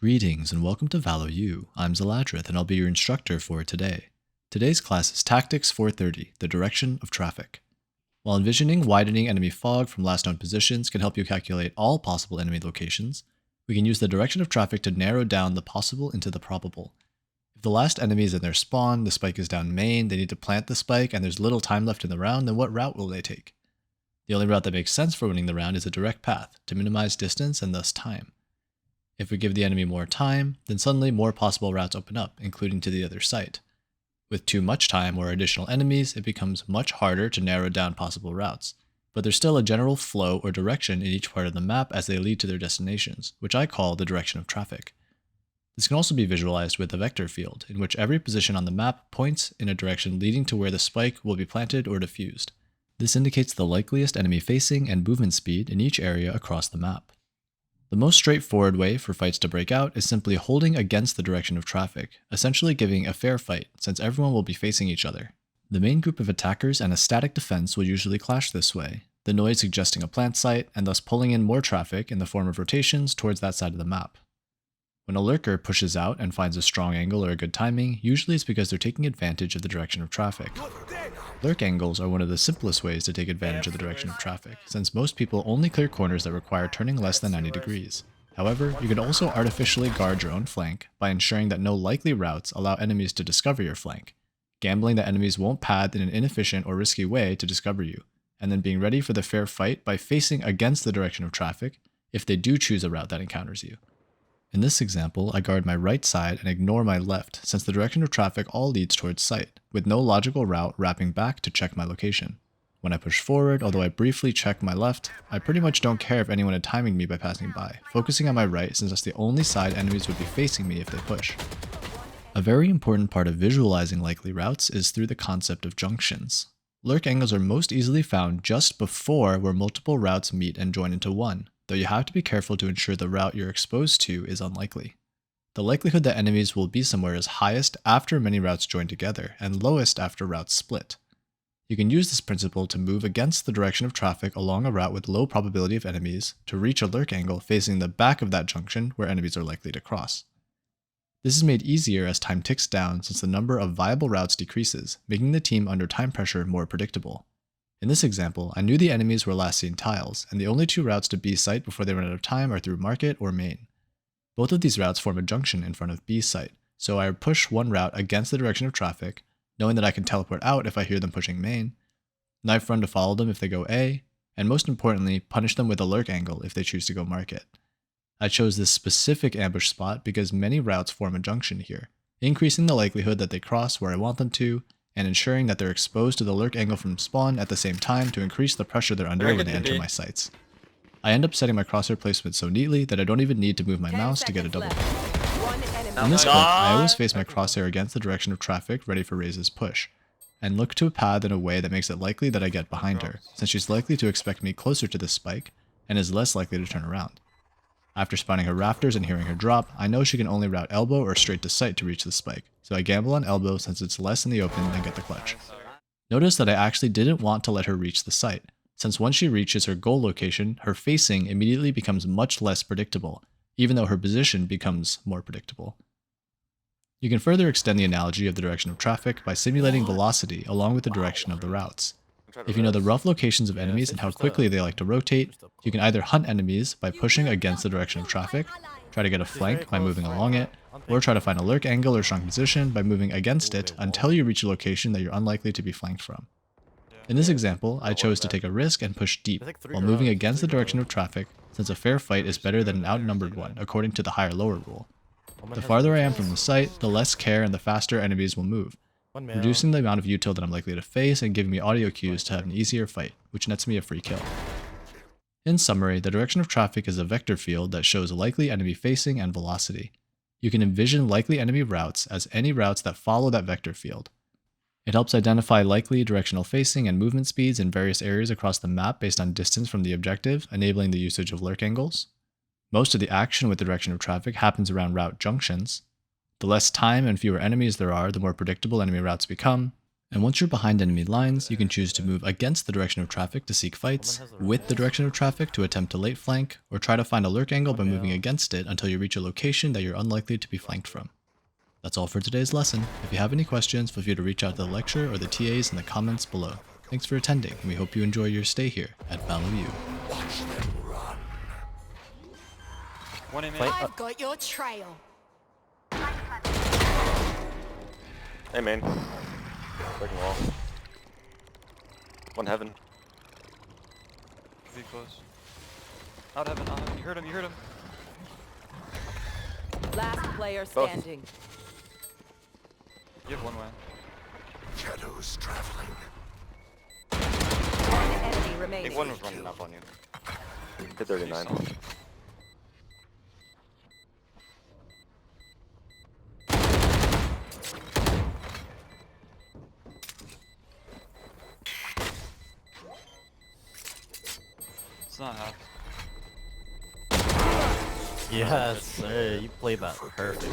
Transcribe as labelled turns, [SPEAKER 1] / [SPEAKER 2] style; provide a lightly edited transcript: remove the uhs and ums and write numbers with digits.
[SPEAKER 1] Greetings and welcome to VALO U. I'm Xelaadryth and I'll be your instructor for today. Today's class is Tactics 430, the direction of traffic. While envisioning widening enemy fog from last known positions can help you calculate all possible enemy locations, we can use the direction of traffic to narrow down the possible into the probable. If the last enemy is in their spawn, the spike is down main, they need to plant the spike, and there's little time left in the round, then what route will they take? The only route that makes sense for winning the round is a direct path, to minimize distance and thus time. If we give the enemy more time, then suddenly more possible routes open up, including to the other site. With too much time or additional enemies, it becomes much harder to narrow down possible routes, but there's still a general flow or direction in each part of the map as they lead to their destinations, which I call the direction of traffic. This can also be visualized with a vector field, in which every position on the map points in a direction leading to where the spike will be planted or diffused. This indicates the likeliest enemy facing and movement speed in each area across the map. The most straightforward way for fights to break out is simply holding against the direction of traffic, essentially giving a fair fight, since everyone will be facing each other. The main group of attackers and a static defense will usually clash this way, the noise suggesting a plant site and thus pulling in more traffic in the form of rotations towards that side of the map. When a lurker pushes out and finds a strong angle or a good timing, usually it's because they're taking advantage of the direction of traffic. Lurk angles are one of the simplest ways to take advantage of the direction of traffic, since most people only clear corners that require turning less than 90 degrees. However, you can also artificially guard your own flank by ensuring that no likely routes allow enemies to discover your flank, gambling that enemies won't pad in an inefficient or risky way to discover you, and then being ready for the fair fight by facing against the direction of traffic if they do choose a route that encounters you. In this example, I guard my right side and ignore my left, since the direction of traffic all leads towards site, with no logical route wrapping back to check my location. When I push forward, although I briefly check my left, I pretty much don't care if anyone is timing me by passing by, focusing on my right since that's the only side enemies would be facing me if they push. A very important part of visualizing likely routes is through the concept of junctions. Lurk angles are most easily found just before where multiple routes meet and join into one, though you have to be careful to ensure the route you're exposed to is unlikely. The likelihood that enemies will be somewhere is highest after many routes join together, and lowest after routes split. You can use this principle to move against the direction of traffic along a route with low probability of enemies to reach a lurk angle facing the back of that junction where enemies are likely to cross. This is made easier as time ticks down since the number of viable routes decreases, making the team under time pressure more predictable. In this example, I knew the enemies were last seen tiles, and the only two routes to B site before they run out of time are through market or main. Both of these routes form a junction in front of B site, so I push one route against the direction of traffic, knowing that I can teleport out if I hear them pushing main, knife run to follow them if they go A, and most importantly, punish them with a lurk angle if they choose to go market. I chose this specific ambush spot because many routes form a junction here, increasing the likelihood that they cross where I want them to, and ensuring that they're exposed to the lurk angle from spawn at the same time to increase the pressure they're under when they enter my sights. I end up setting my crosshair placement so neatly that I don't even need to move my mouse to get a double kill. In this clip, I always face my crosshair against the direction of traffic ready for Raze's push, and look to a path in a way that makes it likely that I get behind her, since she's likely to expect me closer to this spike, and is less likely to turn around. After spotting her rafters and hearing her drop, I know she can only route elbow or straight to sight to reach the spike, so I gamble on elbow since it's less in the open and get the clutch. Notice that I actually didn't want to let her reach the site, since once she reaches her goal location, her facing immediately becomes much less predictable, even though her position becomes more predictable. You can further extend the analogy of the direction of traffic by simulating velocity along with the direction of the routes. If you know the rough locations of enemies and how quickly they like to rotate, you can either hunt enemies by pushing against the direction of traffic, try to get a flank by moving along it, or try to find a lurk angle or strong position by moving against it until you reach a location that you're unlikely to be flanked from. In this example, I chose to take a risk and push deep, while moving against the direction of traffic, since a fair fight is better than an outnumbered one according to the higher-lower rule. The farther I am from the site, the less care and the faster enemies will move, reducing the amount of util that I'm likely to face and giving me audio cues to have an easier fight, which nets me a free kill. In summary, the direction of traffic is a vector field that shows likely enemy facing and velocity. You can envision likely enemy routes as any routes that follow that vector field. It helps identify likely directional facing and movement speeds in various areas across the map based on distance from the objective, enabling the usage of lurk angles. Most of the action with the direction of traffic happens around route junctions. The less time and fewer enemies there are, the more predictable enemy routes become, And once you're behind enemy lines, you can choose to move against the direction of traffic to seek fights, with the direction of traffic to attempt a late flank, or try to find a lurk angle by moving against it until you reach a location that you're unlikely to be flanked from. That's all for today's lesson. If you have any questions, feel free to reach out to the lecturer or the TAs in the comments below. Thanks for attending, and we hope you enjoy your stay here at VALO U.
[SPEAKER 2] I've got your trail.
[SPEAKER 3] Hey main. Breaking wall. One heaven.
[SPEAKER 4] Be close. Out heaven, out heaven. You heard him, you heard him.
[SPEAKER 5] Last player standing.
[SPEAKER 4] You have one way.
[SPEAKER 6] Shadows traveling.
[SPEAKER 5] One enemy
[SPEAKER 3] I
[SPEAKER 5] remaining.
[SPEAKER 3] think one was running up on you. Hit 39.
[SPEAKER 4] It's not half.
[SPEAKER 7] Yes, sir. You played that perfectly.